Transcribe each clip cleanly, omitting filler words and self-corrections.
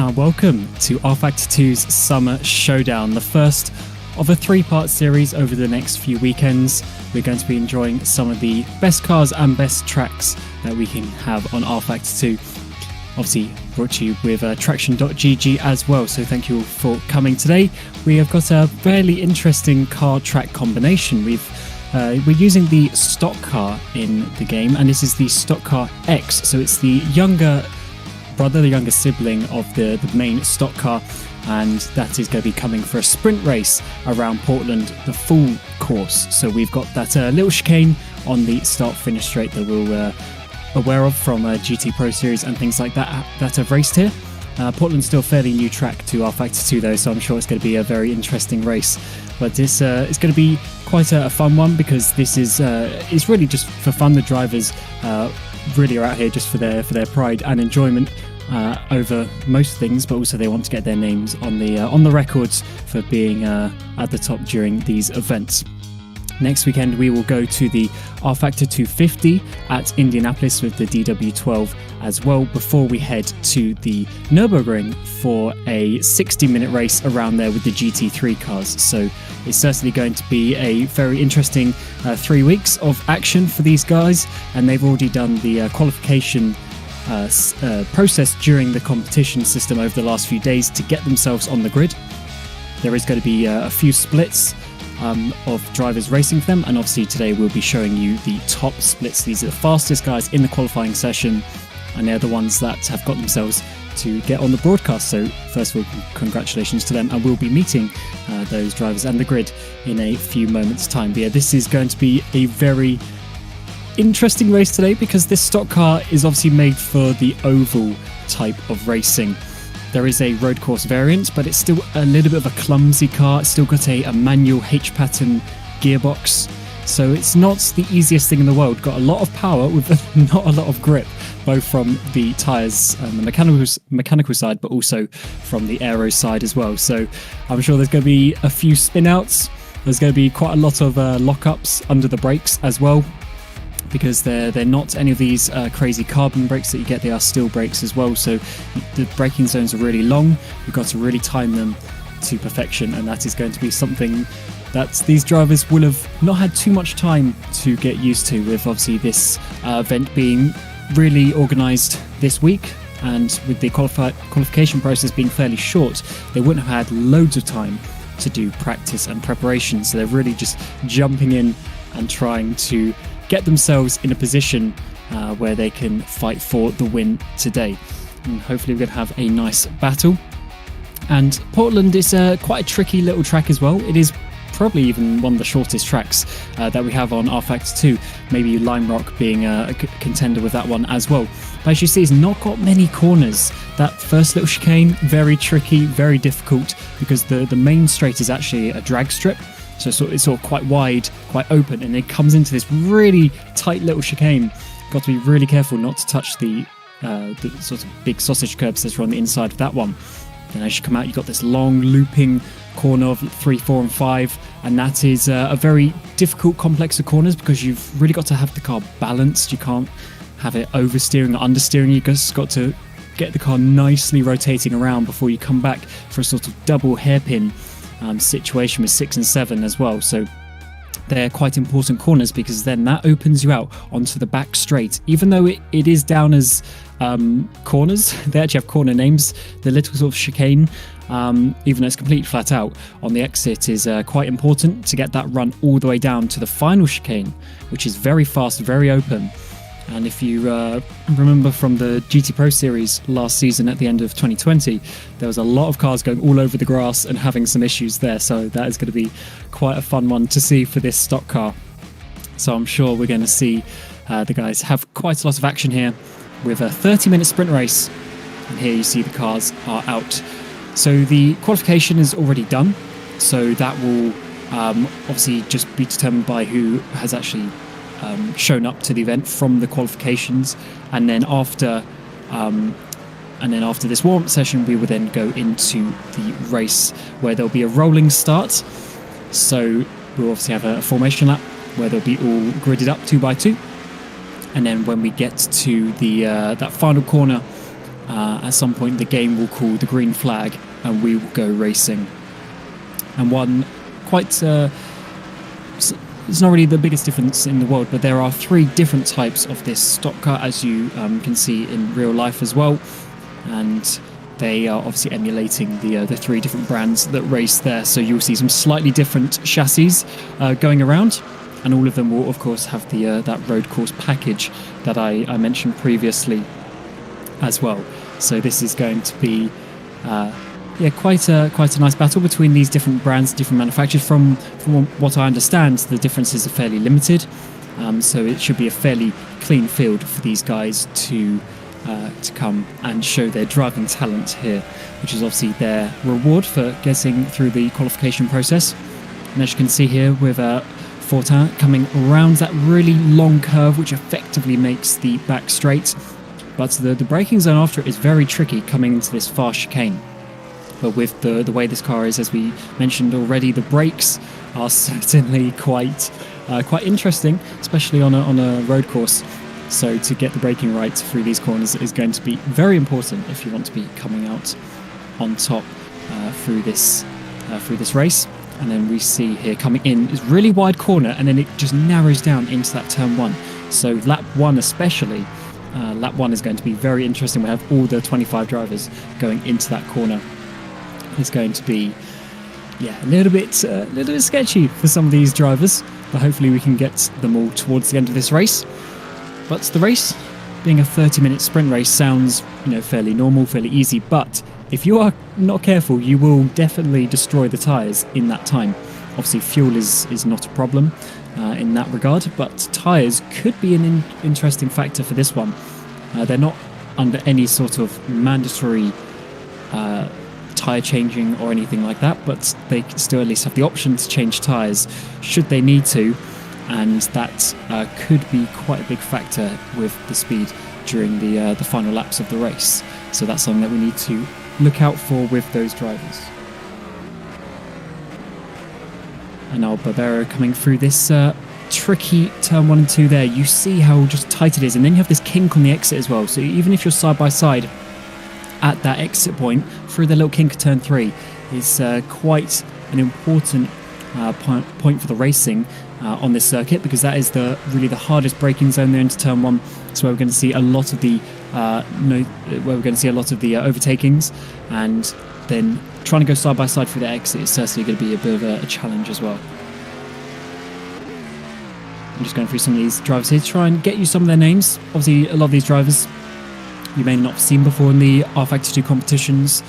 and welcome to rFactor 2's Summer Showdown, the first of a three-part series over the next few weekends. We're going to be enjoying some of the best cars and best tracks that we can have on rFactor 2. Obviously brought to you with traction.gg as well, so thank you all for coming today. We have got a fairly interesting car track combination. We're using the stock car in the game, and this is the stock car X, so it's the younger brother, the younger sibling of the main stock car, and that is going to be coming for a sprint race around Portland, the full course. So we've got that little chicane on the start-finish straight that we're aware of from GT Pro Series and things like that have raced here. Portland's still a fairly new track to rFactor 2 though, so I'm sure it's going to be a very interesting race. But it's going to be quite a fun one, because this is it's really just for fun. The drivers really are out here just for their pride and enjoyment over most things, but also they want to get their names on the records for being at the top during these events. Next weekend we will go to the rFactor 250 at Indianapolis with the DW12 as well, before we head to the Nürburgring for a 60-minute race around there with the GT3 cars. So it's certainly going to be a very interesting 3 weeks of action for these guys, and they've already done the qualification process during the competition system over the last few days to get themselves on the grid. There is going to be a few splits of drivers racing for them, and obviously today we'll be showing you the top splits. These are the fastest guys in the qualifying session, and they're the ones that have got themselves to get on the broadcast. So first of all, congratulations to them, and we'll be meeting those drivers and the grid in a few moments time. But yeah, this is going to be a very interesting race today, because this stock car is obviously made for the oval type of racing. There is a road course variant, but it's still a little bit of a clumsy car. It's still got a manual H-pattern gearbox, so it's not the easiest thing in the world. Got a lot of power with not a lot of grip, both from the tyres and the mechanical side, but also from the aero side as well. So I'm sure there's going to be a few spin-outs. There's going to be quite a lot of lock-ups under the brakes as well, because they're not any of these crazy carbon brakes that you get. They are steel brakes as well, so the braking zones are really long. You've got to really time them to perfection, and that is going to be something that these drivers will have not had too much time to get used to, with obviously this event being really organised this week, and with the qualification process being fairly short, they wouldn't have had loads of time to do practice and preparation. So they're really just jumping in and trying to get themselves in a position where they can fight for the win today. And hopefully we're going to have a nice battle. And Portland is quite a tricky little track as well. It is probably even one of the shortest tracks that we have on rFactor 2. Maybe Lime Rock being a contender with that one as well. But as you see, it's not got many corners. That first little chicane, very tricky, very difficult, because the main straight is actually a drag strip. So it's sort of quite wide, quite open, and it comes into this really tight little chicane. Got to be really careful not to touch the sort of big sausage curbs that are on the inside of that one. And as you come out, you've got this long looping corner of 3, 4 and 5, and that is a very difficult complex of corners, because you've really got to have the car balanced. You can't have it oversteering or understeering. You've just got to get the car nicely rotating around before you come back for a sort of double hairpin situation with 6 and 7 as well. So they're quite important corners, because then that opens you out onto the back straight. Even though it is down as corners, they actually have corner names. The little sort of chicane, even though it's completely flat out on the exit, is quite important to get that run all the way down to the final chicane, which is very fast, very open. And if you remember from the GT Pro Series last season at the end of 2020, there was a lot of cars going all over the grass and having some issues there. So that is going to be quite a fun one to see for this stock car. So I'm sure we're going to see the guys have quite a lot of action here with a 30-minute sprint race. And here you see the cars are out. So the qualification is already done. So that will obviously just be determined by who has actually shown up to the event from the qualifications, and then after this warm-up session we will then go into the race, where there'll be a rolling start. So we'll obviously have a formation lap where they'll be all gridded up 2 by 2, and then when we get to the that final corner at some point the game will call the green flag and we will go racing. And one quite... it's not really the biggest difference in the world, but there are 3 different types of this stock car, as you can see in real life as well. And they are obviously emulating the 3 different brands that race there. So you'll see some slightly different chassis going around. And all of them will, of course, have the that road course package that I mentioned previously as well. So this is going to be quite a nice battle between these different brands, different manufacturers. From what I understand, the differences are fairly limited. So it should be a fairly clean field for these guys to come and show their driving talent here, which is obviously their reward for getting through the qualification process. And as you can see here, with Fortin coming around that really long curve, which effectively makes the back straight. But the braking zone after it is very tricky coming into this fast chicane. But with the way this car is, as we mentioned already, the brakes are certainly quite interesting, especially on a road course. So to get the braking right through these corners is going to be very important if you want to be coming out on top through this race. And then we see here coming in is really wide corner, and then it just narrows down into that turn 1. So lap 1 especially, lap 1 is going to be very interesting. We have all the 25 drivers going into that corner. It's going to be a little bit sketchy for some of these drivers, but hopefully we can get them all towards the end of this race. But the race, being a 30-minute sprint race, sounds fairly normal, fairly easy, but if you are not careful, you will definitely destroy the tyres in that time. Obviously, fuel is not a problem in that regard, but tyres could be an interesting factor for this one. They're not under any sort of mandatory tyre changing or anything like that, but they still at least have the option to change tyres should they need to, and that could be quite a big factor with the speed during the final laps of the race. So that's something that we need to look out for with those drivers. And now Barbero coming through this tricky turn 1 and 2 there. You see how just tight it is, and then you have this kink on the exit as well. So even if you're side by side at that exit point, through the little kink of turn 3 is quite an important point for the racing on this circuit, because that is really the hardest braking zone there into turn 1. So we're going to see a lot of the overtakings, and then trying to go side by side through the exit is certainly going to be a bit of a challenge as well. I'm just going through some of these drivers here to try and get you some of their names. Obviously, a lot of these drivers you may not have seen before in the rFactor 2 competitions.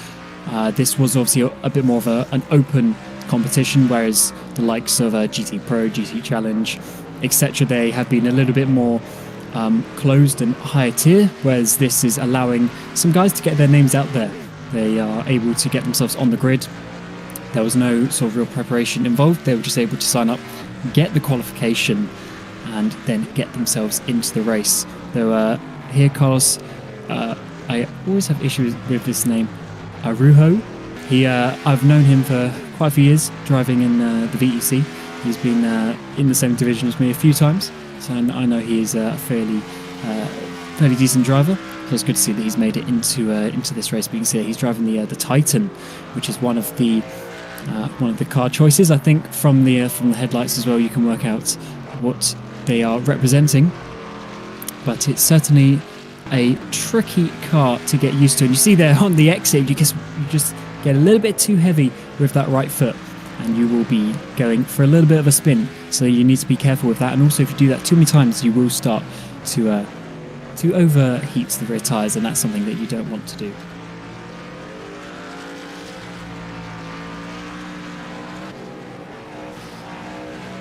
This was obviously a bit more of an open competition, whereas the likes of GT Pro, GT Challenge, etc., they have been a little bit more closed and higher tier, whereas this is allowing some guys to get their names out there. They are able to get themselves on the grid. There was no sort of real preparation involved. They were just able to sign up, get the qualification, and then get themselves into the race. Though here, Carlos, I always have issues with this name, Arujo. I've known him for quite a few years, driving in the VEC. He's been in the same division as me a few times, so I know he is a fairly decent driver. So it's good to see that he's made it into this race. But you can see he's driving the Titan, which is one of the car choices. I think from the headlights as well, you can work out what they are representing. But it's certainly a tricky car to get used to. And you see there on the exit, you just get a little bit too heavy with that right foot, and you will be going for a little bit of a spin. So you need to be careful with that. And also, if you do that too many times, you will start to overheat the rear tyres, and that's something that you don't want to do.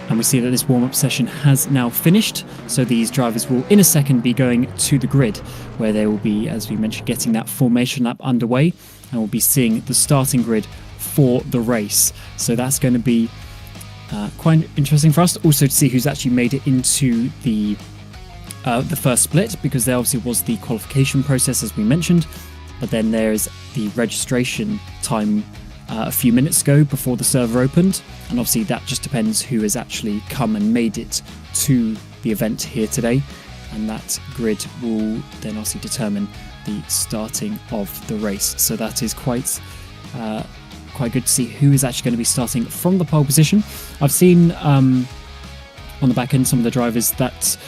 And we see that this warm-up session has now finished, so these drivers will in a second be going to the grid, where they will be, as we mentioned, getting that formation lap underway, and we'll be seeing the starting grid for the race. So that's going to be quite interesting for us also to see who's actually made it into the first split, because there obviously was the qualification process, as we mentioned, but then there's the registration time a few minutes ago before the server opened, and obviously that just depends who has actually come and made it to the event here today, and that grid will then obviously determine the starting of the race. So that is quite good to see who is actually going to be starting from the pole position. I've seen on the back end some of the drivers that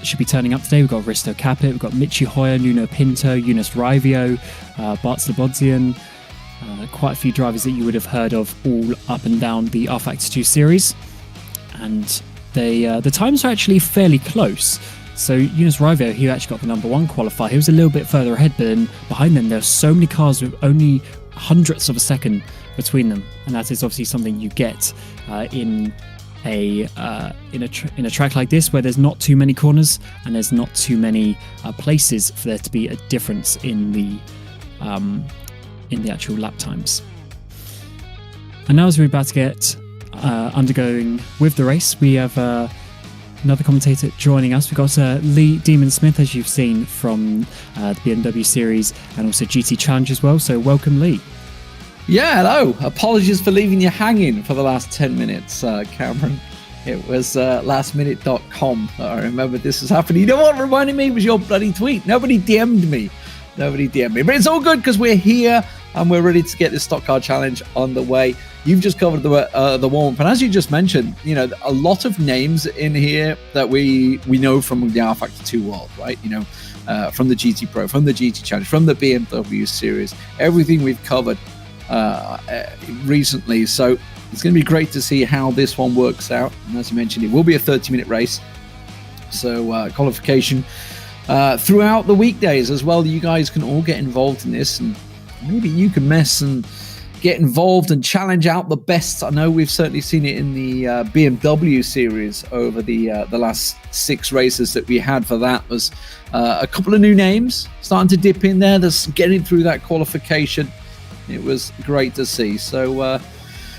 should be turning up today. We've got Risto Capit, we've got Michi Hoyer, Nuno Pinto, Yunus Raivio, Bart Slobodzian, quite a few drivers that you would have heard of all up and down the rFactor 2 series. And the times are actually fairly close. So Yunus Raivio, he actually got the number 1 qualifier. He was a little bit further ahead, but then behind them there are so many cars with only hundredths of a second between them, and that is obviously something you get in a track like this, where there's not too many corners and there's not too many places for there to be a difference in the actual lap times. And now, as we're about to get undergoing with the race, we have another commentator joining us. We've got Lee Demon Smith, as you've seen from the BMW series and also GT Challenge as well. So welcome, Lee. Yeah, hello. Apologies for leaving you hanging for the last 10 minutes, Cameron. It was lastminute.com that I remembered this was happening. You know what reminded me was your bloody tweet. Nobody DM'd me. But it's all good because we're here and we're ready to get this stock car challenge on the way. You've just covered the warm-up, and as you just mentioned, you know, a lot of names in here that we know from the rFactor 2 world, right? You know, from the GT Pro, from the GT Challenge, from the BMW series, everything we've covered recently. So it's going to be great to see how this one works out. And as you mentioned, it will be a 30-minute race. So qualification throughout the weekdays as well. You guys can all get involved in this, and maybe you can mess and get involved and challenge out the best. I know we've certainly seen it in the BMW series over the last 6 races that we had for that. Was a couple of new names starting to dip in there. That's getting through that qualification. It was great to see. So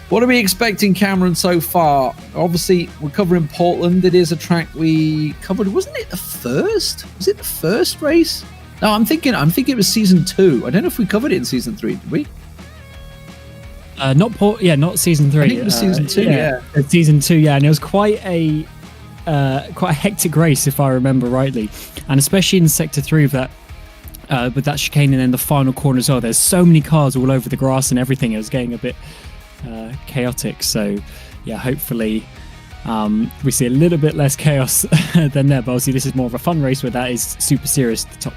what are we expecting, Cameron, so far? Obviously, we're covering Portland. It is a track we covered. Wasn't it the first? Was it the first race? No, I'm thinking it was season 2. I don't know if we covered it in season 3, did we? Not season 3. I think it was season 2. Yeah. Season 2. Yeah, and it was quite a hectic race, if I remember rightly, and especially in sector 3 of that. With that chicane and then the final corner as well. There's so many cars all over the grass and everything. It was getting a bit chaotic. So yeah, hopefully we see a little bit less chaos than there. But obviously this is more of a fun race where that is super serious. The top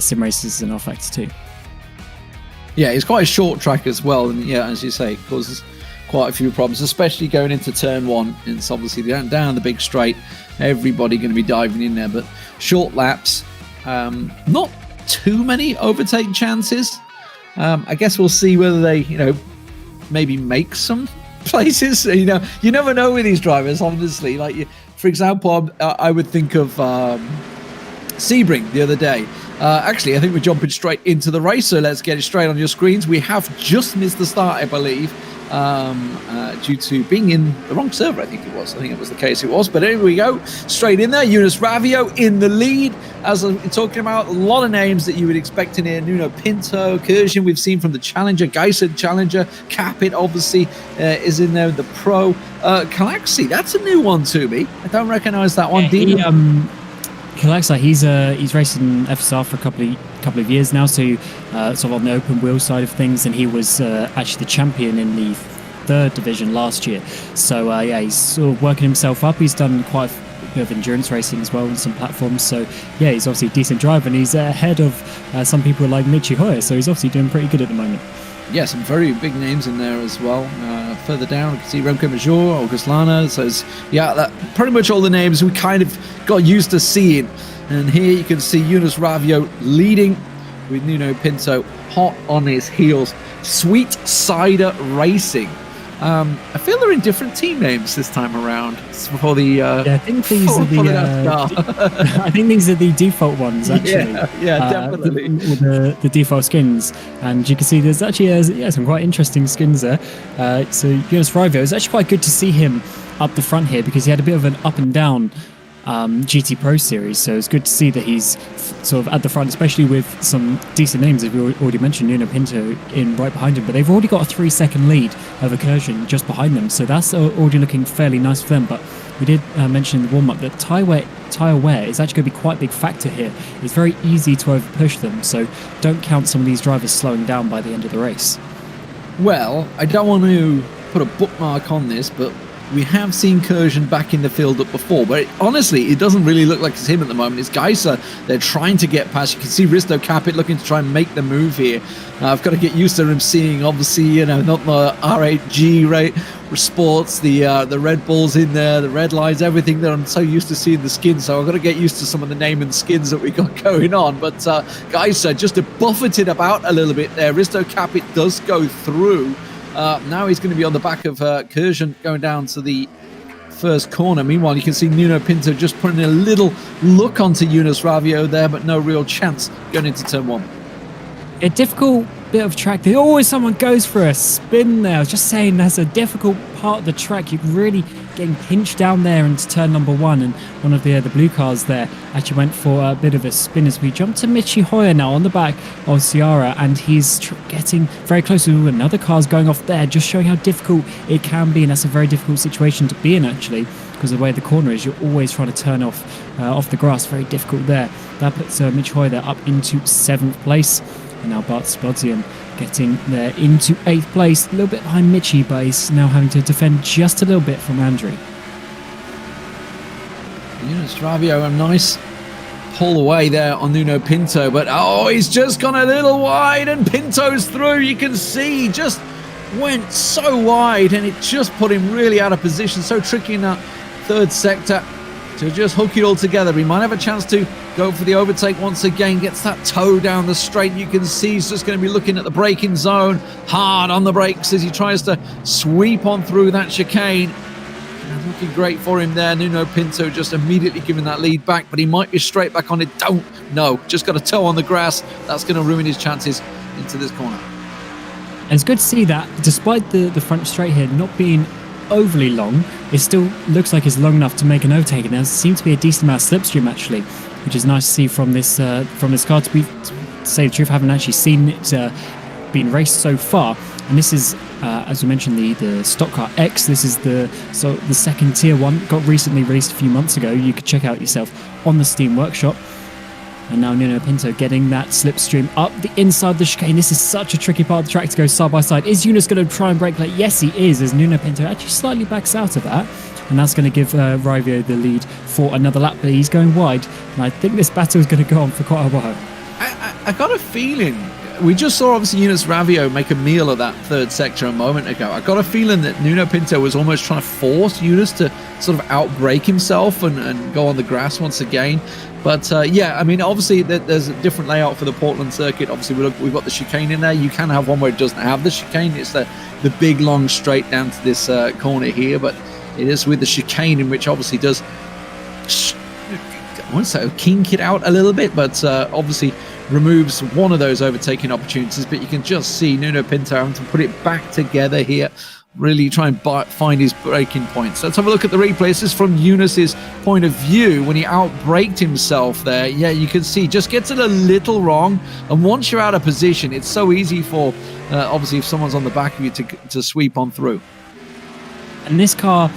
sim races in rFactor 2. Yeah, it's quite a short track as well. And yeah, as you say, it causes quite a few problems, especially going into turn 1. It's obviously down the big straight. Everybody going to be diving in there, but short laps. Not too many overtake chances. I guess we'll see whether they, you know, maybe make some places. You know, you never know with these drivers, honestly. Like, for example, I would think of Sebring the other day. Actually, I think we're jumping straight into the race, so let's get it straight on your screens. We have just missed the start, I believe, due to being in the wrong server. I think it was the case. It was, but here we go, straight in there. Yunus Raivio in the lead, as I'm talking about a lot of names that you would expect in here. Nuno Pinto, Kursian, we've seen from the Challenger, Geisel Challenger, Capit obviously is in there, the Pro. Calaxi, that's a new one to me. I don't recognize that one. Calaxi, he's racing FSR for a couple of years now, so sort of on the open wheel side of things, and he was actually the champion in the 3rd division last year. So yeah, he's sort of working himself up. He's done quite a bit of endurance racing as well on some platforms. So yeah, he's obviously a decent driver, and he's ahead of some people like Michi Hoyer. So he's obviously doing pretty good at the moment. Yeah, some very big names in there as well. Further down, you can see Remco Major, August Lana. So it's, yeah, pretty much all the names we kind of got used to seeing. And here you can see Yunus Raivio leading with Nuno Pinto hot on his heels. Sweet Cider Racing. I feel they're in different team names this time around. For the I think these are the I think these are the default ones, actually. Yeah, definitely. The default skins, and you can see there's actually some quite interesting skins there. So Yunus Raivio, it's actually quite good to see him up the front here, because he had a bit of an up and down GT Pro Series. So it's good to see that he's sort of at the front, especially with some decent names, as we already mentioned, Nuno Pinto in right behind him. But they've already got a 3-second lead over Kurjan just behind them. So that's already looking fairly nice for them. But we did mention in the warm-up that tyre wear is actually going to be quite a big factor here. It's very easy to overpush them. So don't count some of these drivers slowing down by the end of the race. Well, I don't want to put a bookmark on this, but we have seen Kurjan back in the field up before, but honestly, it doesn't really look like it's him at the moment. It's Geiser. They're trying to get past. You can see Risto Capit looking to try and make the move here. I've got to get used to him seeing, obviously, not the R8G right sports, the Red Bulls in there, the red lines, everything that I'm so used to seeing the skins. So I've got to get used to some of the name and skins that we got going on. But Geiser just buffeted about a little bit there. Risto Capit does go through. Now he's going to be on the back of Kurjan going down to the first corner. Meanwhile, you can see Nuno Pinto just putting a little look onto Yunus Ravio there, but no real chance going into turn 1. A difficult bit of track. There's always someone goes for a spin there. I was just saying that's a difficult part of the track. You're really getting pinched down there into turn number 1, and one of the blue cars there actually went for a bit of a spin as we jump to Michi Hoyer now on the back of Ciara, and he's getting very close to another car's going off there, just showing how difficult it can be. And that's a very difficult situation to be in, actually, because of the way the corner is. You're always trying to turn off the grass. Very difficult there. That puts Michi Hoyer there up into 7th place. And now Bart Spodzian getting there into 8th place, a little bit behind Michi, but he's now having to defend just a little bit from Andrew. Yunus Ravio, a nice pull away there on Nuno Pinto, but he's just gone a little wide, and Pinto's through. You can see he just went so wide, and it just put him really out of position. So tricky in that 3rd sector to just hook it all together. He might have a chance to go for the overtake once again, gets that toe down the straight. You can see he's just going to be looking at the braking zone, hard on the brakes as he tries to sweep on through that chicane. And looking great for him there. Nuno Pinto just immediately giving that lead back, but he might be straight back on it. Don't know. Just got a toe on the grass. That's going to ruin his chances into this corner. And it's good to see that despite the front straight here not being overly long, it still looks like it's long enough to make an overtake, and there seems to be a decent amount of slipstream actually, which is nice to see from this car. To say the truth, I haven't actually seen it being raced so far, and this is as we mentioned the Stock Car X. This is the second tier one, got recently released a few months ago. You could check out yourself on the Steam Workshop. And now Nuno Pinto getting that slipstream up the inside of the chicane. This is such a tricky part of the track to go side by side. Is Yunus going to try and brake? Yes, he is, as Nuno Pinto actually slightly backs out of that. And that's going to give Ravio the lead for another lap, but he's going wide. And I think this battle is going to go on for quite a while. I got a feeling, we just saw obviously Yunus Ravio make a meal of that 3rd sector a moment ago. I got a feeling that Nuno Pinto was almost trying to force Yunus to sort of outbrake himself and go on the grass once again. But yeah, I mean, obviously there's a different layout for the Portland circuit. Obviously we've got the chicane in there. You can have one where it doesn't have the chicane. It's the big long straight down to this corner here, but it is with the chicane, in which obviously does, I won't say kink it out a little bit, but obviously removes one of those overtaking opportunities. But you can just see Nuno Pinto having to put it back together here, really try and find his braking points. Let's have a look at the replay. This is from Yunus's point of view when he outbraked himself there. Yeah, you can see just gets it a little wrong, and once you're out of position, it's so easy for obviously if someone's on the back of you to sweep on through. And this car,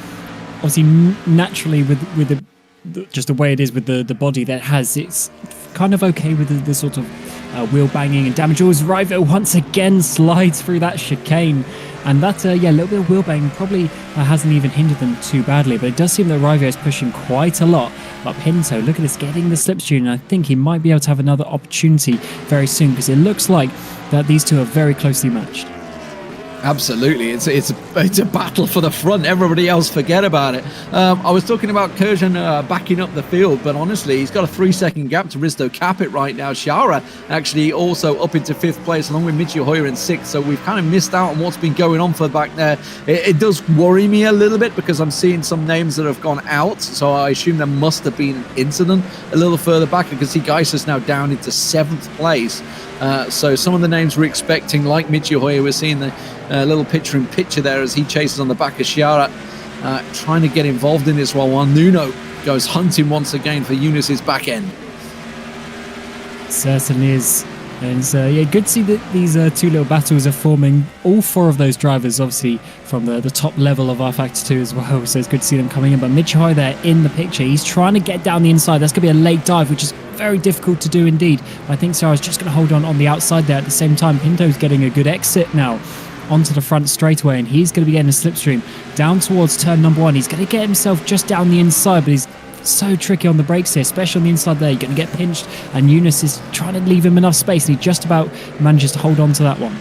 obviously, naturally with just the way it is with the body that it has, it's kind of okay with the sort of wheel banging and damage. Always Ravio once again slides through that chicane. And that, a little bit of wheel banging probably hasn't even hindered them too badly. But it does seem that Ravio is pushing quite a lot. But Pinto, look at this, getting the slipstream. And I think he might be able to have another opportunity very soon, because it looks like that these two are very closely matched. Absolutely, it's a battle for the front. Everybody else forget about it. I was talking about Kurjan backing up the field, but honestly, he's got a 3-second gap to Risto Capit right now. Ciara actually also up into 5th place, along with Michi Hoyer in 6th. So we've kind of missed out on what's been going on for the back there. It does worry me a little bit, because I'm seeing some names that have gone out. So I assume there must have been an incident a little further back. I can see Geiser's now down into 7th place. So some of the names we're expecting, like Michi Hoyer, we're seeing the little picture there as he chases on the back of Ciara, trying to get involved in this while Nuno goes hunting once again for Eunice's back end. Certainly is. And yeah, good to see that these two little battles are forming. All four of those drivers, obviously, from the top level of rFactor 2 as well. So it's good to see them coming in. But Mitch Hoy there in the picture. He's trying to get down the inside. That's going to be a late dive, which is very difficult to do indeed. I think Sarah's just going to hold on the outside there. At the same time, Pinto's getting a good exit now onto the front straightaway, and he's going to be getting a slipstream down towards turn number 1. He's going to get himself just down the inside, but he's so tricky on the brakes here, especially on the inside there. You're going to get pinched, and Eunice is trying to leave him enough space, and he just about manages to hold on to that one.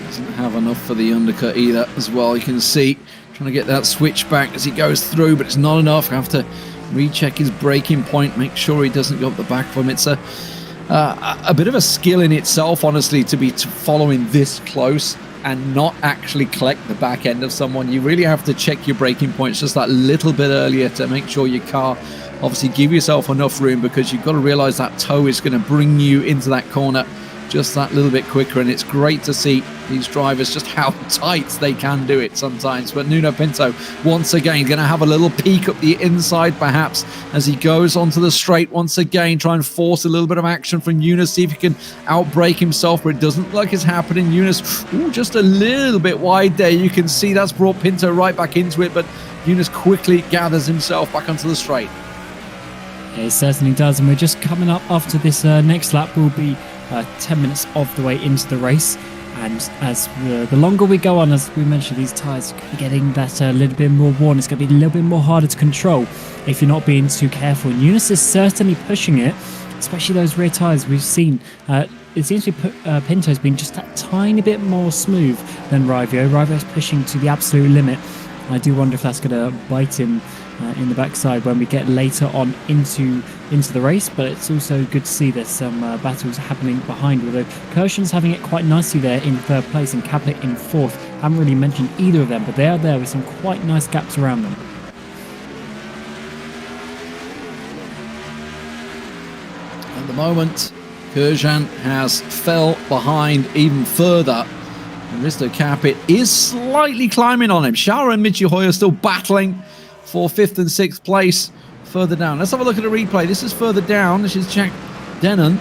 Doesn't have enough for the undercut either as well. You can see trying to get that switch back as he goes through, but it's not enough. Have to recheck his braking point, make sure he doesn't go up the back of him. It's a bit of a skill in itself, honestly, to be following this close and not actually collect the back end of someone. You really have to check your braking points just that little bit earlier to make sure your car, obviously, give yourself enough room, because you've got to realize that toe is going to bring you into that corner just that little bit quicker. And it's great to see these drivers just how tight they can do it sometimes. But Nuno Pinto once again going to have a little peek up the inside perhaps as he goes onto the straight once again, try and force a little bit of action from Eunice, see if he can outbrake himself, but it doesn't look like it's happening. Eunice just a little bit wide there. You can see that's brought Pinto right back into it, but Eunice quickly gathers himself back onto the straight. It certainly does, and we're just coming up after this next lap. We'll be 10 minutes of the way into the race, and as the longer we go on, as we mentioned, these tyres are getting that little bit more worn. It's going to be a little bit more harder to control if you're not being too careful. And Eunice is certainly pushing it, especially those rear tyres we've seen. It seems to be Pinto's been just that tiny bit more smooth than Rivio. Rivio's pushing to the absolute limit. I do wonder if that's going to bite him in the backside when we get later on into the race. But it's also good to see there's some battles happening behind, although Kirshen's having it quite nicely there in third place and Capek in fourth. Haven't really mentioned either of them, but they are there with some quite nice gaps around them. At the moment, Kirshen has fell behind even further. And Mr. Capek is slightly climbing on him. Shara and Michi Hoy are still battling for 5th and 6th place further down. Let's have a look at a replay. This is further down. This is Jack Denon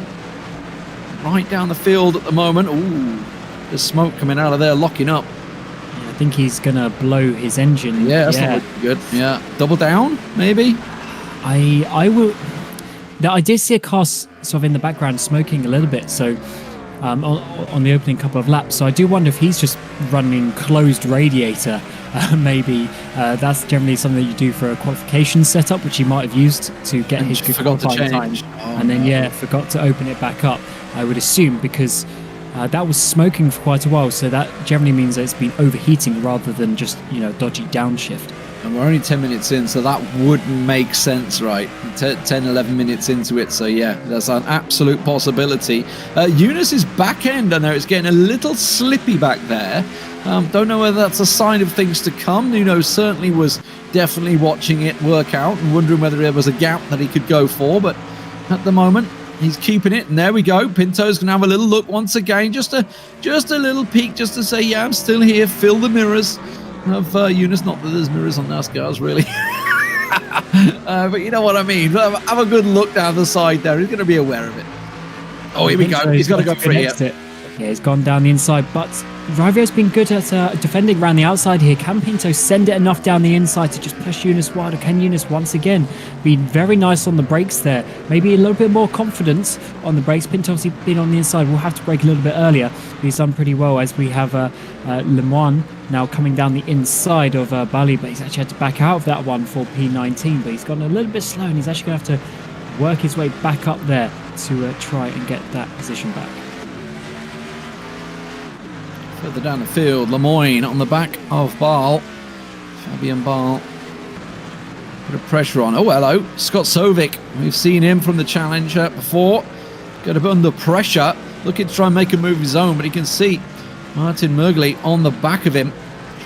right down the field at the moment. Ooh, there's smoke coming out of there, locking up. Yeah, I think he's going to blow his engine. Yeah, that's not looking good. Yeah, double down, maybe? I will... Now, I did see a car sort of in the background smoking a little bit, so on the opening couple of laps. So I do wonder if he's just running closed radiator. Maybe that's generally something that you do for a qualification setup, which he might have used to get his good qualifying time. And then, forgot to open it back up, I would assume, because that was smoking for quite a while. So that generally means that it's been overheating rather than just, dodgy downshift. And we're only 10 minutes in, so that would make sense, right? 10, 11 minutes into it, so yeah, that's an absolute possibility. Eunice's back end, I know it's getting a little slippy back there. Don't know whether that's a sign of things to come. Nuno certainly was definitely watching it work out and wondering whether there was a gap that he could go for, but at the moment, he's keeping it, and there we go. Pinto's going to have a little look once again, just a little peek, just to say, yeah, I'm still here, fill the mirrors of Eunice. Not that there's mirrors on NASCARs, really. But you know what I mean. Have a good look down the side there. He's going to be aware of it. Oh, here we go. He's got to go for it. Yeah, he's gone down the inside, but Rivio's been good at defending around the outside here. Can Pinto send it enough down the inside to just push Eunice wide? Or can Eunice once again be very nice on the brakes there? Maybe a little bit more confidence on the brakes. Pinto obviously been on the inside. We'll have to brake a little bit earlier. He's done pretty well as we have Lemoine now coming down the inside of Bali, but he's actually had to back out of that one for P19. But he's gone a little bit slow, and he's actually going to have to work his way back up there to try and get that position back. Further down the field, Lemoine on the back of Ball. Fabian Ball. Bit of pressure on. Oh, hello. Scott Sovic. We've seen him from the Challenger before. Got a bit under pressure. Looking to try and make a move of his own, but he can see Martin Mergli on the back of him.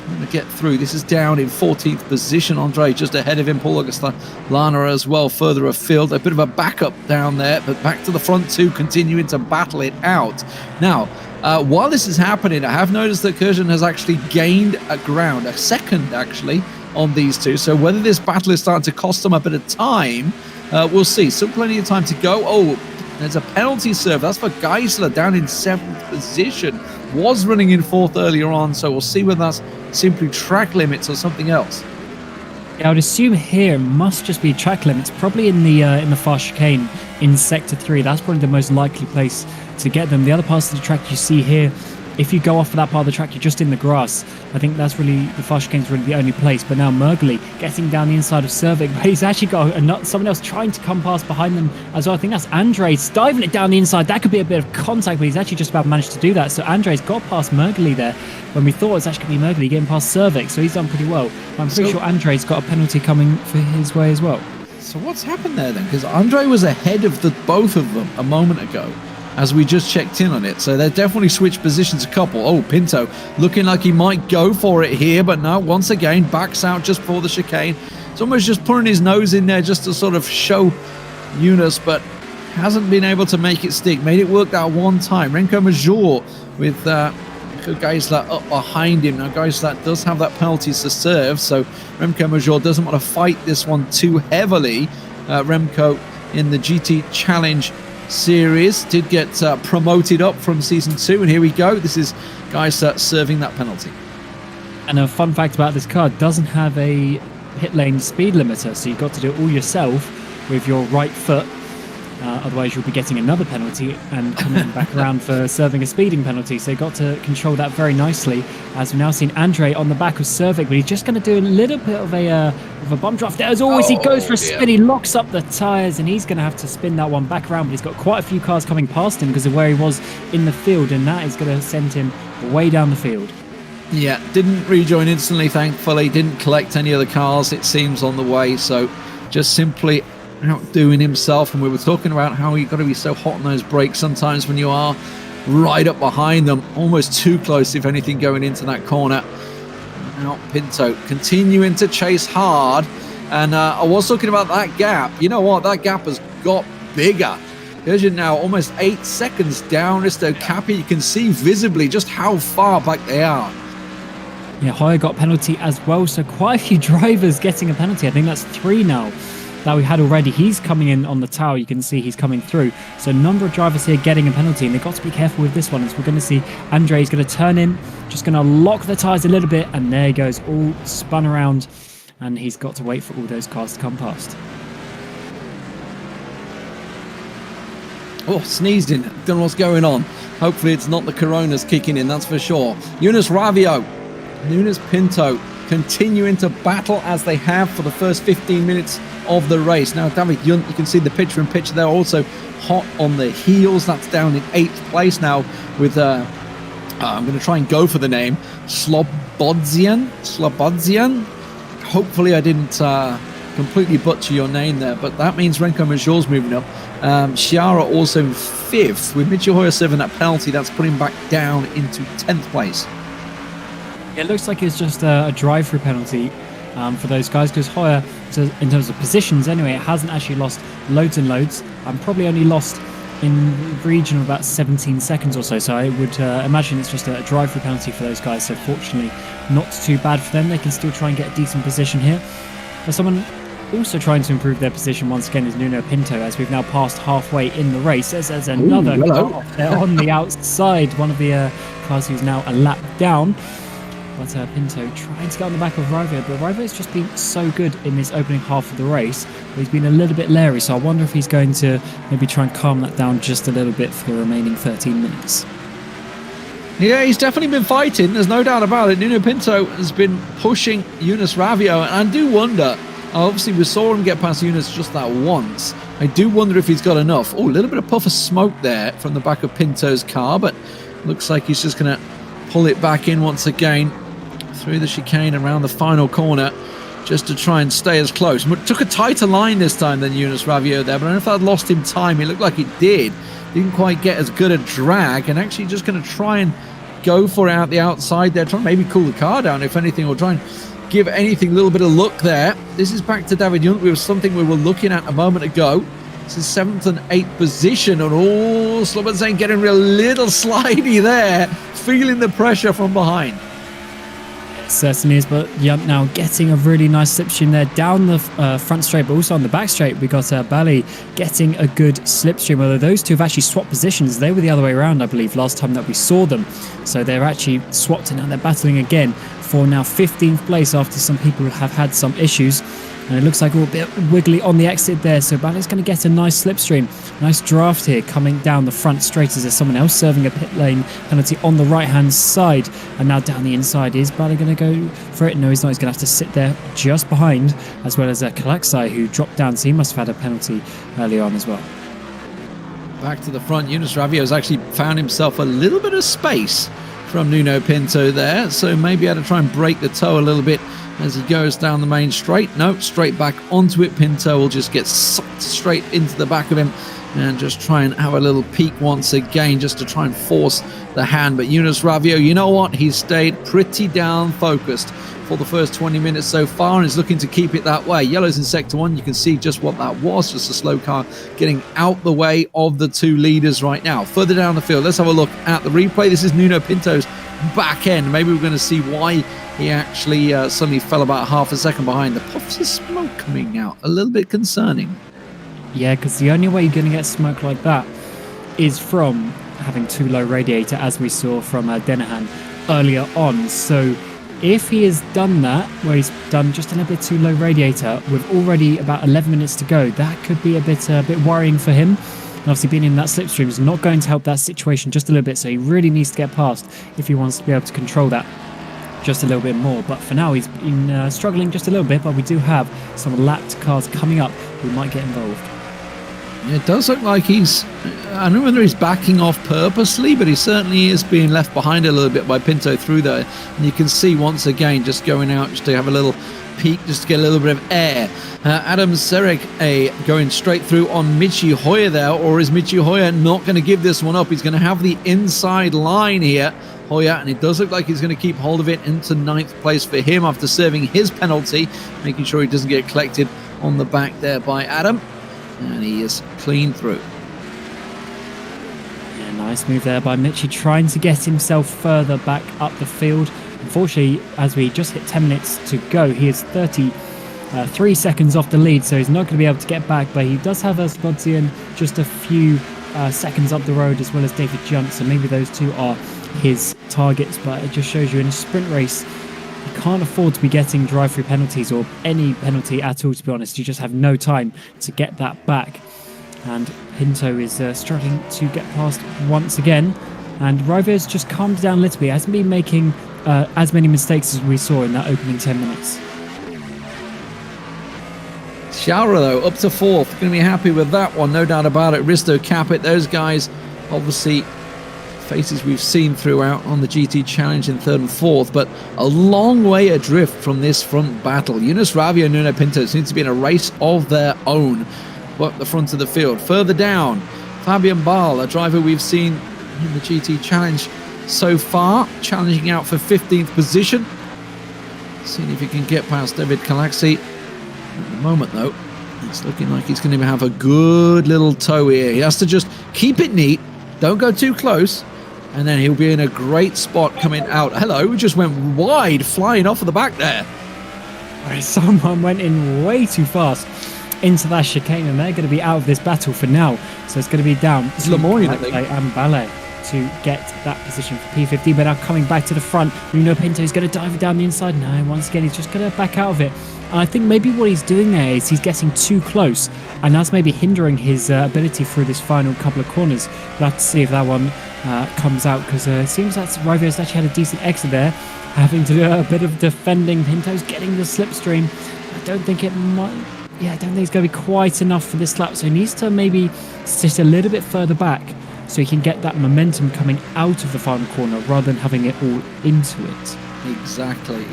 Trying to get through. This is down in 14th position. Andre just ahead of him. Paul Augustin-Lana as well, further afield. A bit of a backup down there, but back to the front two, continuing to battle it out. Now, While this is happening, I have noticed that Kurjan has actually gained a ground, a second actually, on these two. So whether this battle is starting to cost them a bit of time, we'll see. Still plenty of time to go. Oh, there's a penalty serve. That's for Geisler down in 7th position. Was running in 4th earlier on, so we'll see whether that's simply track limits or something else. Yeah, I would assume here it must just be track limits, probably in the fast chicane in Sector 3. That's probably the most likely place to get them. The other parts of the track you see here, if you go off of that part of the track, you're just in the grass. I think that's really, the fast chicane's really the only place. But now Mergely getting down the inside of Cervik, but he's actually got someone else trying to come past behind them as well. I think that's Andres diving it down the inside. That could be a bit of contact, but he's actually just about managed to do that. So Andres got past Mergely there when we thought it was actually going to be Mergely getting past Cervik. So he's done pretty well. But I'm pretty sure Andres got a penalty coming for his way as well. So what's happened there then? Because Andre was ahead of both of them a moment ago, as we just checked in on it. So they've definitely switched positions a couple. Oh, Pinto looking like he might go for it here, but no, once again, backs out just before the chicane. It's almost just putting his nose in there just to sort of show Yunus, but hasn't been able to make it stick. Made it work that one time. Renko Major with Geisler up behind him. Now Geisler does have that penalty to serve, so Remco Major doesn't want to fight this one too heavily. Remco in the GT Challenge Series did get promoted up from Season 2, and here we go. This is Geisler serving that penalty. And a fun fact about this car, doesn't have a pit lane speed limiter, so you've got to do it all yourself with your right foot. Otherwise you'll be getting another penalty and coming back around for serving a speeding penalty. So you've got to control that very nicely, as we've now seen Andre on the back of Cervik, but he's just going to do a little bit of a bump draft there. As always, he goes for a spin, he locks up the tyres, and he's going to have to spin that one back around, but he's got quite a few cars coming past him because of where he was in the field, and that is going to send him way down the field. Yeah, didn't rejoin instantly, thankfully. Didn't collect any other cars, it seems, on the way, so just simply outdoing himself. And we were talking about how you've got to be so hot on those brakes sometimes when you are right up behind them, almost too close, if anything, going into that corner. Now Pinto continuing to chase hard, and I was talking about that gap. You know what, that gap has got bigger. There's now almost 8 seconds down Risto Capi. You can see visibly just how far back they are. Yeah, Hoyer got penalty as well, so quite a few drivers getting a penalty. I think that's 3 now that we had already. He's coming in on the tower, you can see he's coming through. So a number of drivers here getting a penalty, and they've got to be careful with this one, as we're going to see Andre is going to turn in, just going to lock the tyres a little bit, and there he goes, all spun around, and he's got to wait for all those cars to come past. Oh, sneezing. Don't know what's going on. Hopefully it's not the coronas kicking in, that's for sure. Yunus Ravio, Nunes Pinto continuing to battle as they have for the first 15 minutes of the race. Now David Yunt, you can see the picture-in-picture there, also hot on the heels. That's down in 8th place now with I'm going to try and go for the name, Slobodzian. Hopefully I didn't completely butcher your name there, but that means Renko Major's moving up. Chiara also 5th with Mitchell Hoyer serving that penalty. That's putting him back down into 10th place. It looks like it's just a drive-through penalty for those guys, because Hoyer, in terms of positions anyway, it hasn't actually lost loads and loads. Probably only lost in the region of about 17 seconds or so. So I would imagine it's just a drive-through penalty for those guys. So fortunately, not too bad for them. They can still try and get a decent position here. For someone also trying to improve their position once again is Nuno Pinto, as we've now passed halfway in the race. There's another car there on the outside, one of the cars who's now a lap down. But Pinto trying to get on the back of Ravio, but Ravio's just been so good in this opening half of the race. But he's been a little bit leery, so I wonder if he's going to maybe try and calm that down just a little bit for the remaining 13 minutes. Yeah, he's definitely been fighting, there's no doubt about it. Nuno Pinto has been pushing Yunus Ravio, and I do wonder, obviously we saw him get past Yunus just that once. I do wonder if he's got enough. Oh, a little bit of puff of smoke there from the back of Pinto's car, but looks like he's just going to pull it back in once again through the chicane around the final corner, just to try and stay as close. But took a tighter line this time than Yunus Ravio there, but I don't know if that lost him time. It looked like it did. Didn't quite get as good a drag, and actually just going to try and go for it out the outside there, trying to maybe cool the car down, if anything, or try and give anything a little bit of luck there. This is back to David Yunt. It was something we were looking at a moment ago. It's his 7th and 8th position. And Slobodan getting a little slidey there, feeling the pressure from behind. Certainly is, but Yunt now getting a really nice slipstream there down the front straight, but also on the back straight. We got Bali getting a good slipstream, although those two have actually swapped positions. They were the other way around, I believe, last time that we saw them. So they're actually swapped, and now they're battling again for now 15th place after some people have had some issues. And it looks like a bit wiggly on the exit there. So Bali's going to get a nice slipstream. Nice draft here coming down the front straight as there's someone else serving a pit lane penalty on the right-hand side. And now down the inside, is Bali going to go for it? No, he's not. He's going to have to sit there just behind, as well as Kalaksai, who dropped down. So he must have had a penalty earlier on as well. Back to the front, Yunus Ravio has actually found himself a little bit of space from Nuno Pinto there. So maybe had to try and break the toe a little bit as he goes down the main straight. No, straight back onto it. Pinto will just get sucked straight into the back of him and just try and have a little peek once again just to try and force the hand. But Yunus Ravio, you know what? He's stayed pretty down focused for the first 20 minutes so far and is looking to keep it that way. Yellow's in sector 1. You can see just what that was. Just a slow car getting out the way of the two leaders right now. Further down the field, let's have a look at the replay. This is Nuno Pinto's back end. Maybe we're going to see why he actually suddenly fell about half a second behind. The puffs of smoke coming out, a little bit concerning. Yeah, because the only way you're going to get smoke like that is from having too low radiator, as we saw from Denahan earlier on. So if he has done that, where he's done just a little bit too low radiator with already about 11 minutes to go, that could be a bit worrying for him. And obviously being in that slipstream is not going to help that situation just a little bit, so he really needs to get past if he wants to be able to control that just a little bit more. But for now he's been struggling just a little bit, but we do have some lapped cars coming up who might get involved. It does look like he's, I don't know whether he's backing off purposely, but he certainly is being left behind a little bit by Pinto through there. And you can see once again just going out just to have a little peek, just to get a little bit of air. Adam Serek going straight through on Michi Hoyer there, or is Michi Hoyer not going to give this one up? He's going to have the inside line here, Hoyer, and it does look like he's going to keep hold of it into 9th place for him after serving his penalty, making sure he doesn't get collected on the back there by Adam. And he is clean through. Yeah, nice move there by Michi, trying to get himself further back up the field. Unfortunately, as we just hit 10 minutes to go, he is 33 seconds off the lead, so he's not going to be able to get back, but he does have Slobodan just a few seconds up the road, as well as David Junt, so maybe those two are his targets. But it just shows you in a sprint race, you can't afford to be getting drive-through penalties or any penalty at all, to be honest. You just have no time to get that back. And Pinto is struggling to get past once again. And Rovio's just calmed down a little bit. He hasn't been making as many mistakes as we saw in that opening 10 minutes. Shaura, though, up to 4th. Going to be happy with that one, no doubt about it. Risto Capit, those guys, obviously faces we've seen throughout on the GT Challenge in 3rd and 4th, but a long way adrift from this front battle. Yunus Ravio and Nuno Pinto seem to be in a race of their own at the front of the field. Further down, Fabian Bal, a driver we've seen in the GT Challenge so far, challenging out for 15th position. Seeing if he can get past David Kalaksai. At the moment, though, it's looking like he's going to have a good little toe here. He has to just keep it neat, don't go too close, and then he'll be in a great spot coming out. Hello, we just went wide, flying off of the back there. Someone went in way too fast into that chicane, and they're going to be out of this battle for now. So it's going to be down to Lemoyne, I think, and Ballet to get that position for P50. But now coming back to the front, Nuno Pinto is going to dive down the inside. No, once again, he's just going to back out of it. And I think maybe what he's doing there is he's getting too close, and that's maybe hindering his ability through this final couple of corners. We'll have to see if that one comes out, because it seems that Rovio's actually had a decent exit there, having to do a bit of defending. Pinto's getting the slipstream. I don't think it might... Yeah, I don't think it's going to be quite enough for this lap, so he needs to maybe sit a little bit further back so he can get that momentum coming out of the final corner rather than having it all into it. Exactly.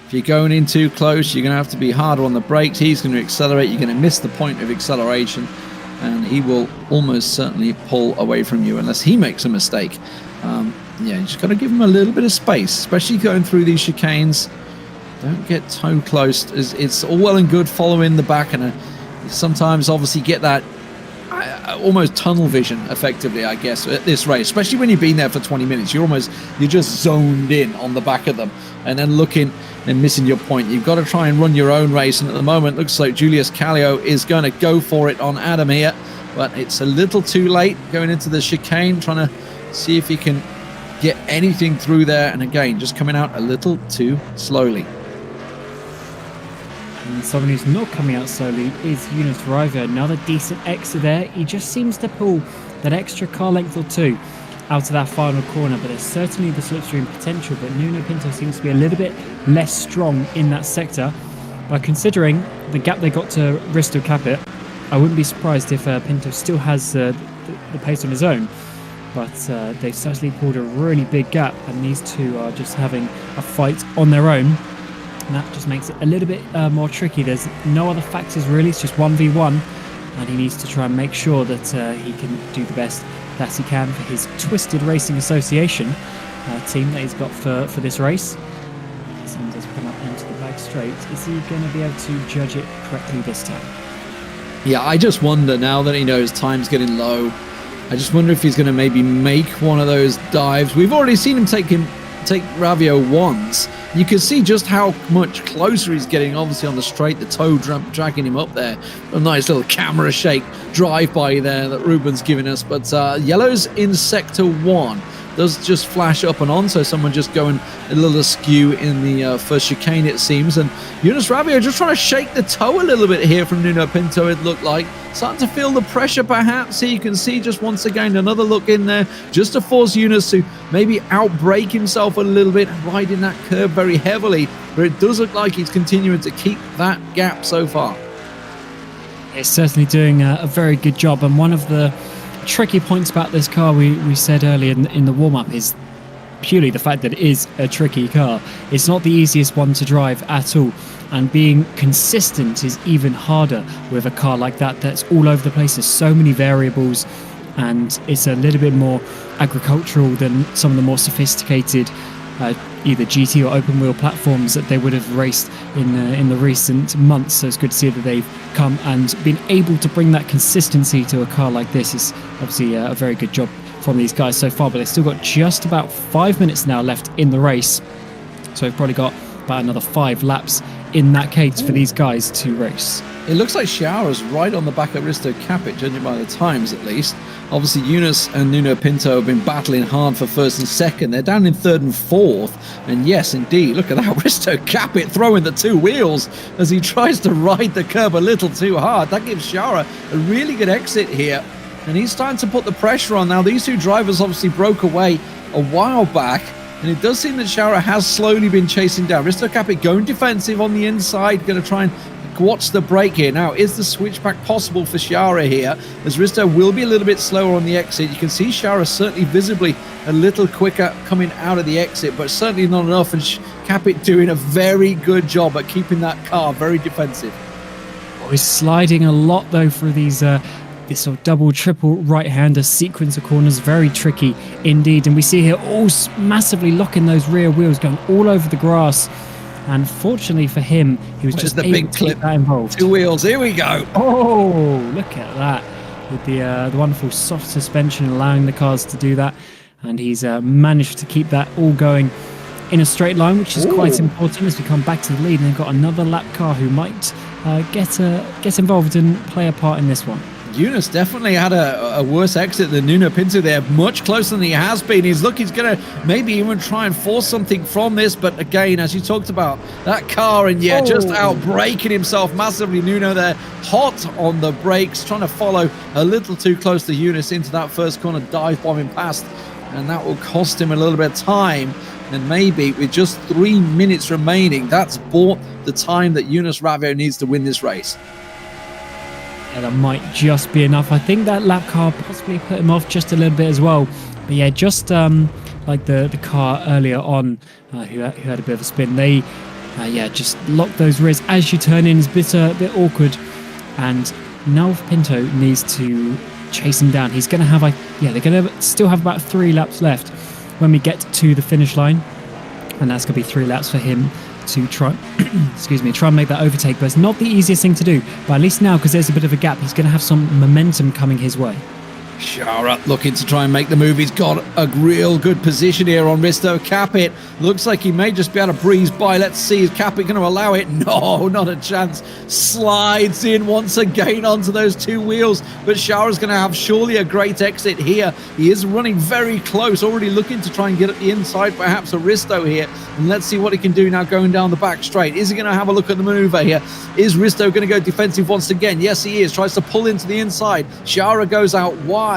If you're going in too close, you're going to have to be harder on the brakes. He's going to accelerate. You're going to miss the point of acceleration, and he will almost certainly pull away from you unless he makes a mistake. You just got to give him a little bit of space, especially going through these chicanes. Don't get too close. It's all well and good following the back, and sometimes obviously get that almost tunnel vision effectively, I guess, at this race, especially when you've been there for 20 minutes. You're just zoned in on the back of them and then looking and missing your point. You've got to try and run your own race, and at the moment looks like Julius Kallio is going to go for it on Adam here, but it's a little too late going into the chicane, trying to see if he can get anything through there, and again just coming out a little too slowly. And someone who's not coming out slowly is Yunus Riva. Another decent exit there. He just seems to pull that extra car length or two out of that final corner, but there's certainly the slipstream potential, but Nuno Pinto seems to be a little bit less strong in that sector. But considering the gap they got to Risto Capit, I wouldn't be surprised if Pinto still has the pace on his own, but they've certainly pulled a really big gap, and these two are just having a fight on their own. And that just makes it a little bit more tricky. There's no other factors really, it's just 1v1, and he needs to try and make sure that he can do the best that he can for his Twisted Racing Association team that he's got for this race. Someone does come up into the back straight. Is he going to be able to judge it correctly this time? Yeah, I just wonder, now that he knows time's getting low, I just wonder if he's going to maybe make one of those dives. We've already seen him take Ravio once. You can see just how much closer he's getting, obviously on the straight, the toe dragging him up there. A nice little camera shake drive-by there that Ruben's giving us. But yellow's in sector 1. Does just flash up and on, so someone just going a little askew in the first chicane, it seems. And Yunus Ravio just trying to shake the toe a little bit here from Nuno Pinto, it looked like. Starting to feel the pressure perhaps. Here you can see just once again another look in there just to force Yunus to maybe outbrake himself a little bit, riding that curve very heavily. But it does look like he's continuing to keep that gap so far. It's certainly doing a very good job, and one of the tricky points about this car we said earlier in the warm-up is purely the fact that it is a tricky car. It's not the easiest one to drive at all, and being consistent is even harder with a car like that that's all over the place. There's so many variables, and it's a little bit more agricultural than some of the more sophisticated either GT or open wheel platforms that they would have raced in the recent months. So it's good to see that they've come and been able to bring that consistency to a car like this. Is obviously a very good job from these guys so far, but they've still got just about 5 minutes now left in the race, so we've probably got about another 5 laps in that case for these guys to race. It looks like Shower's right on the back of Risto Capit, judging by the times at least. Obviously, Yunus and Nuno Pinto have been battling hard for first and second. They're down in third and fourth. And yes, indeed, look at that. Risto Capit throwing the 2 wheels as he tries to ride the curb a little too hard. That gives Shower a really good exit here. And he's starting to put the pressure on now. These 2 drivers obviously broke away a while back. And it does seem that Shower has slowly been chasing down. Risto Capit going defensive on the inside, going to try and watch the break here. Now, is the switchback possible for Shara here, as Risto will be a little bit slower on the exit? You can see Shara certainly visibly a little quicker coming out of the exit, but certainly not enough, and Capit doing a very good job at keeping that car very defensive. Oh, he's sliding a lot though through these this sort of double, triple right-hander sequence of corners. Very tricky indeed, and we see here all massively locking those rear wheels, going all over the grass. And fortunately for him, he was just able to keep that involved. 2 wheels, here we go. Oh, look at that. With the wonderful soft suspension allowing the cars to do that. And he's managed to keep that all going in a straight line, which is quite important as we come back to the lead. And they've got another lap car who might get involved and play a part in this one. Yunus definitely had a worse exit than Nuno Pinto there, much closer than he has been. He's going to maybe even try and force something from this, but again, as you talked about, that car, and just out braking himself massively. Nuno there, hot on the brakes, trying to follow a little too close to Yunus into that first corner, dive bombing past, and that will cost him a little bit of time. And maybe with just 3 minutes remaining, that's bought the time that Yunus Ravio needs to win this race. Yeah, that might just be enough. I think that lap car possibly put him off just a little bit as well. But yeah, just like the car earlier on, who had a bit of a spin, they just lock those rears as you turn in. It's a bit awkward. And now Pinto needs to chase him down. He's going to have they're going to still have about 3 laps left when we get to the finish line, and that's going to be 3 laps for him to try excuse me, try and make that overtake, but it's not the easiest thing to do. But at least now, because there's a bit of a gap, he's going to have some momentum coming his way. Shara looking to try and make the move. He's got a real good position here on Risto. Capit looks like he may just be able to breeze by. Let's see, is Capit going to allow it? No, not a chance. Slides in once again onto those two wheels, but Shara's going to have surely a great exit here. He is running very close, already looking to try and get at the inside, perhaps a Risto here. And let's see what he can do now going down the back straight. Is he going to have a look at the maneuver here? Is Risto going to go defensive once again? Yes, he is. Tries to pull into the inside. Shara goes out wide.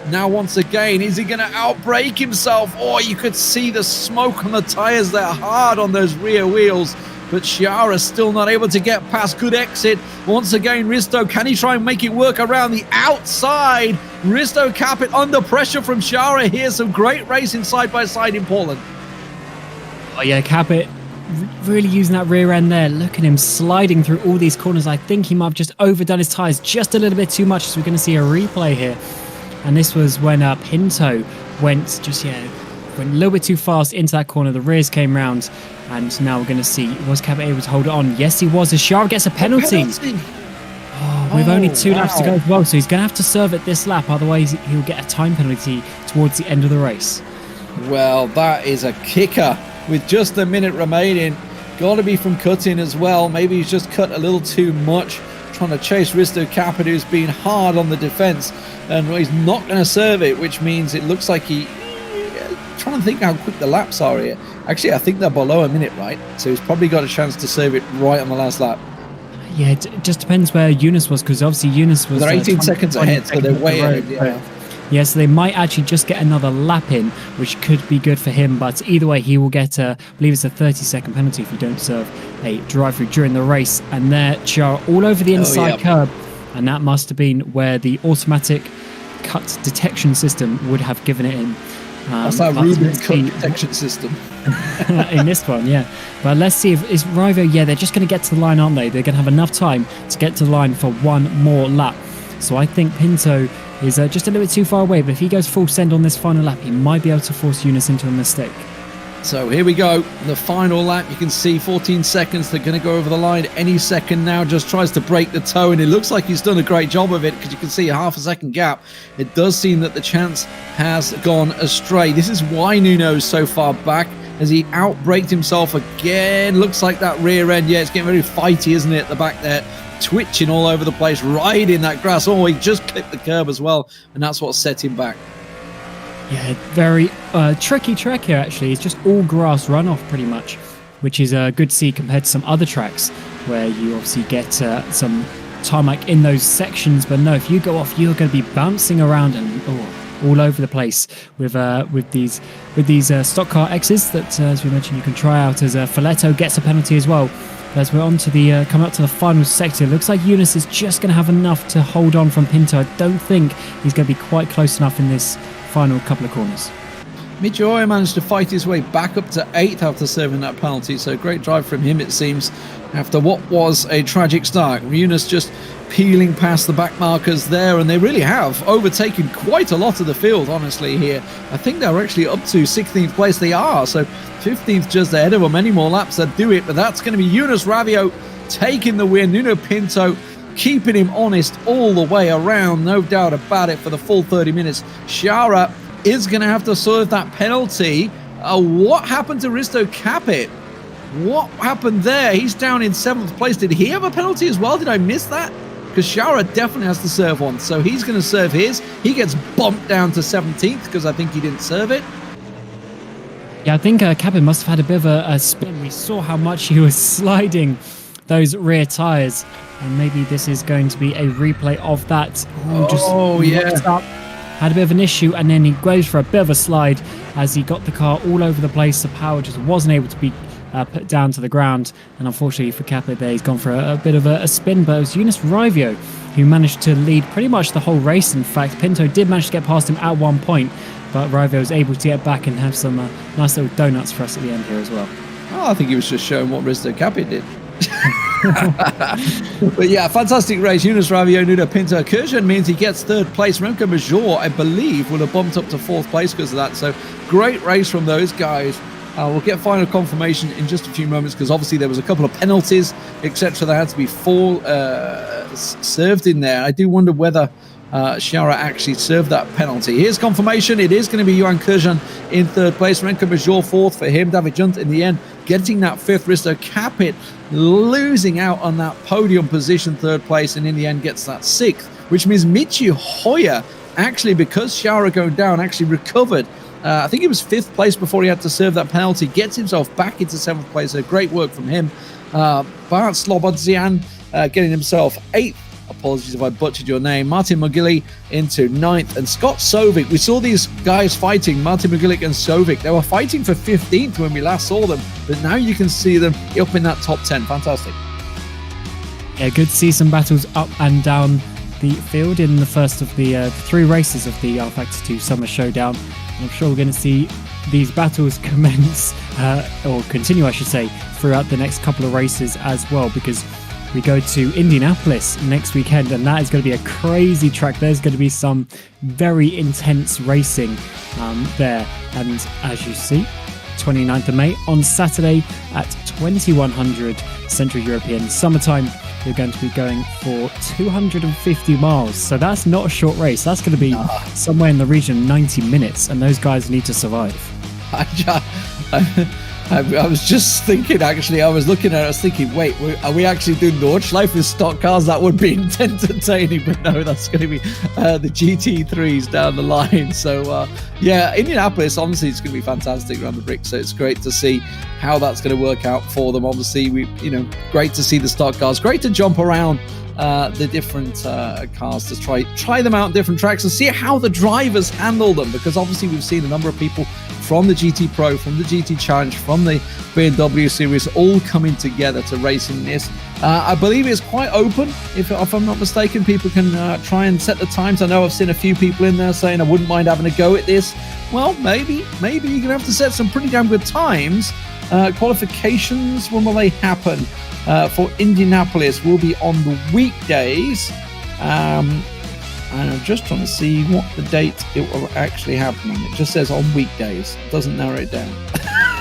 Now once again, is he going to outbrake himself? Oh, you could see the smoke on the tires there, hard on those rear wheels. But Shara still not able to get past. Good exit. Once again, Risto, can he try and make it work around the outside? Risto Capit under pressure from Shara here. Some great racing side by side in Poland. Oh yeah, Capit really using that rear end there. Look at him sliding through all these corners. I think he might have just overdone his tires just a little bit too much, so we're going to see a replay here. And this was when Pinto went a little bit too fast into that corner. The rears came round, and now we're going to see, was Capit able to hold it on? Yes, he was, as Shara gets a penalty. Oh, with only 2 laps to go as well, so he's going to have to serve it this lap, otherwise he'll get a time penalty towards the end of the race. Well, that is a kicker with just a minute remaining. Got to be from cutting as well. Maybe he's just cut a little too much, trying to chase Risto Capit, who's been hard on the defense, and he's not going to serve it, which means it looks like trying to think how quick the laps are here. Actually, I think they're below a minute, right? So he's probably got a chance to serve it right on the last lap. Yeah, it just depends where Eunice was, because obviously Eunice was... They're 18 seconds ahead, so they're way ahead. Yeah, so they might actually just get another lap in, which could be good for him. But either way, he will get, I believe it's a 30-second penalty if you don't serve a drive-through during the race. And there, Shara all over the inside curb. And that must have been where the automatic cut detection system would have given it in. That's that Rubin cut detection system. In this one, yeah. But let's see if is Rivo. Yeah, they're just going to get to the line, aren't they? They're going to have enough time to get to the line for one more lap. So I think Pinto is just a little bit too far away, but if he goes full send on this final lap, he might be able to force Eunice into a mistake. So here we go, the final lap. You can see 14 seconds. They're going to go over the line any second now. Just tries to break the toe, and it looks like he's done a great job of it, because you can see a half a second gap. It does seem that the chance has gone astray. This is why Nuno's so far back, as he outbraked himself again. Looks like that rear end, yeah, it's getting very fighty, isn't it, at the back there? Twitching all over the place, right in that grass. Oh, he just clipped the curb as well, and that's what set him back. Yeah, very tricky track here, actually. It's just all grass runoff, pretty much, which is good to see compared to some other tracks where you obviously get some tarmac in those sections. But no, if you go off, you're going to be bouncing around and all over the place with these stock car X's that, as we mentioned, you can try out. As Folletto gets a penalty as well. As we're on to the coming up to the final sector, it looks like Eunice is just going to have enough to hold on from Pinto. I don't think he's going to be quite close enough in this final couple of corners. Mijoya managed to fight his way back up to 8th after serving that penalty, so great drive from him, it seems, after what was a tragic start. Eunice just peeling past the back markers there, and they really have overtaken quite a lot of the field, honestly, here. I think they're actually up to 16th place. They are, so 15th just ahead of them. Many more laps that do it, but that's going to be Eunice Ravio taking the win. Nuno Pinto keeping him honest all the way around, no doubt about it, for the full 30 minutes. Shara is going to have to serve that penalty. What happened to Risto Capit? What happened there? He's down in 7th place. Did he have a penalty as well? Did I miss that? Because Shara definitely has to serve one, so he's going to serve his. He gets bumped down to 17th because I think he didn't serve it. Yeah, I think Capit must have had a bit of a spin. We saw how much he was sliding those rear tyres, and maybe this is going to be a replay of that. Yeah. Had a bit of an issue, and then he goes for a bit of a slide as he got the car all over the place. The power just wasn't able to be put down to the ground, and unfortunately for Capit there, he's gone for a bit of a spin. But it was Eunice Ravio who managed to lead pretty much the whole race. In fact, Pinto did manage to get past him at one point, but Ravio was able to get back and have some nice little donuts for us at the end here as well. Oh, I think he was just showing what Risto Capit did. But yeah, fantastic race. Eunice Ravio, Nuno Pinto. Kurjan means he gets 3rd place. Remco Major, I believe, would have bumped up to 4th place because of that. So great race from those guys. We'll get final confirmation in just a few moments, because obviously there was a couple of penalties, etc. that had to be served in there. I do wonder whether Chiara actually served that penalty. Here's confirmation. It is going to be Johan Kurjan in third place. Renko Major fourth for him. David Junt in the end getting that fifth. Risto Capit losing out on that podium position, third place, and in the end gets that sixth, which means Michi Hoyer actually, because Chiara going down, actually recovered. I think he was fifth place before he had to serve that penalty, gets himself back into seventh place. So great work from him. Bart Slobodzian getting himself eighth. Apologies if I butchered your name. Martin Mogili into ninth, and Scott Sovic. We saw these guys fighting, Martin Mogilic and Sovic. They were fighting for 15th when we last saw them, but now you can see them up in that top 10. Fantastic. Yeah, good to see some battles up and down the field in the first of the three races of the rFactor 2 Summer Showdown. I'm sure we're going to see these battles commence, or continue, I should say, throughout the next couple of races as well, because we go to Indianapolis next weekend, and that is going to be a crazy track. There's going to be some very intense racing there. And as you see, 29th of May on Saturday at 2100 Central European Summertime, you're going to be going for 250 miles. So that's not a short race. That's going to be somewhere in the region of 90 minutes, and those guys need to survive. I was just thinking, actually, I was looking at it, I was thinking, wait, are we actually doing Nordschleife with stock cars? That would be entertaining, but no, that's going to be the GT3s down the line. So, yeah, Indianapolis, honestly, it's going to be fantastic around the brick. So it's great to see how that's going to work out for them. Obviously, great to see the stock cars, great to jump around the different cars to try them out on different tracks and see how the drivers handle them, because obviously we've seen a number of people from the GT Pro, from the GT Challenge, from the BMW series all coming together to race in this. I believe it's quite open, if I'm not mistaken. People can try and set the times. I know I've seen a few people in there saying I wouldn't mind having a go at this. Well, maybe you're going to have to set some pretty damn good times. Qualifications, when will they happen? For Indianapolis will be on the weekdays. And I'm just trying to see what the date it will actually happen on. It just says on weekdays. It doesn't narrow it down.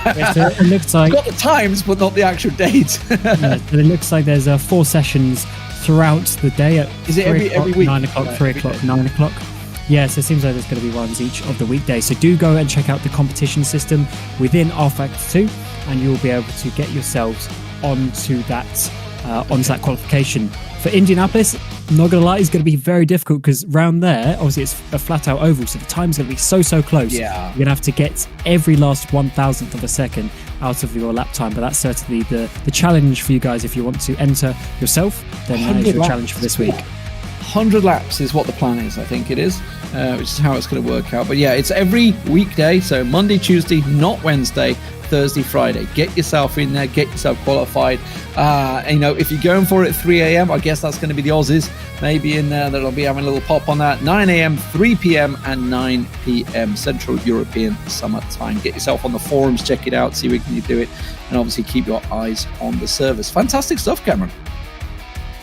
Yes, so it looks like... Got the times, but not the actual date. Yeah, but it looks like there's 4 sessions throughout the day. Is it every week? 9 o'clock, 3 o'clock, 9 o'clock. Yeah, so it seems like there's going to be ones each of the weekdays. So do go and check out the competition system within rFactor 2, and you'll be able to get yourselves onto that qualification. For Indianapolis, I'm not going to lie, it's going to be very difficult, because round there, obviously it's a flat out oval, so the time's going to be so close. Yeah. You're going to have to get every last 1,000th of a second out of your lap time, but that's certainly the challenge for you guys. If you want to enter yourself, then that is your challenge for this week. 100 laps is what the plan is, I think it is, which is how it's going to work out. But yeah, it's every weekday, so Monday, Tuesday, not Wednesday, Thursday, Friday. Get yourself in there, get yourself qualified. If you're going for it at 3 a.m, I guess that's going to be the Aussies maybe in there that'll be having a little pop on that. 9 a.m, 3 p.m, and 9 p.m. Central European Summer Time. Get yourself on the forums, check it out, see where you do it, and obviously keep your eyes on the service. Fantastic stuff, Cameron.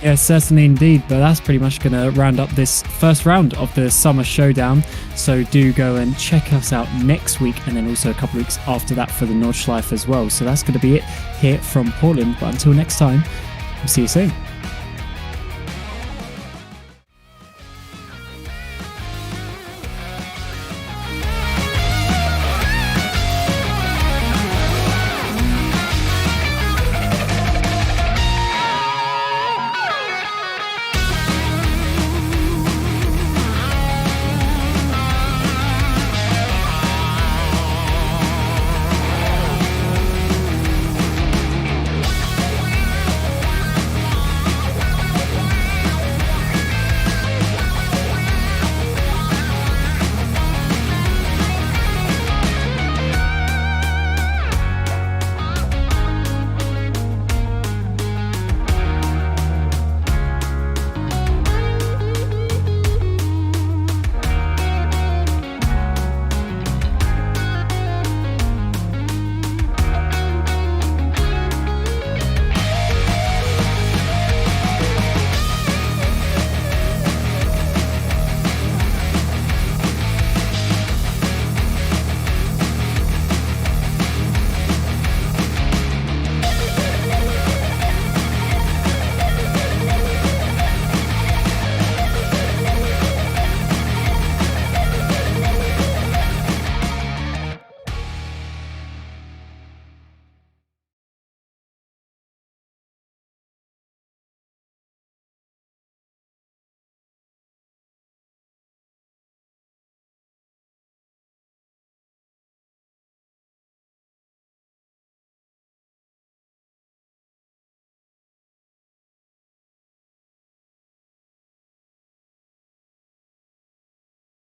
Yeah, certainly indeed, but that's pretty much going to round up this first round of the Summer Showdown. So do go and check us out next week, and then also a couple of weeks after that for the Nordschleife as well. So that's going to be it here from Portland, but until next time, we'll see you soon.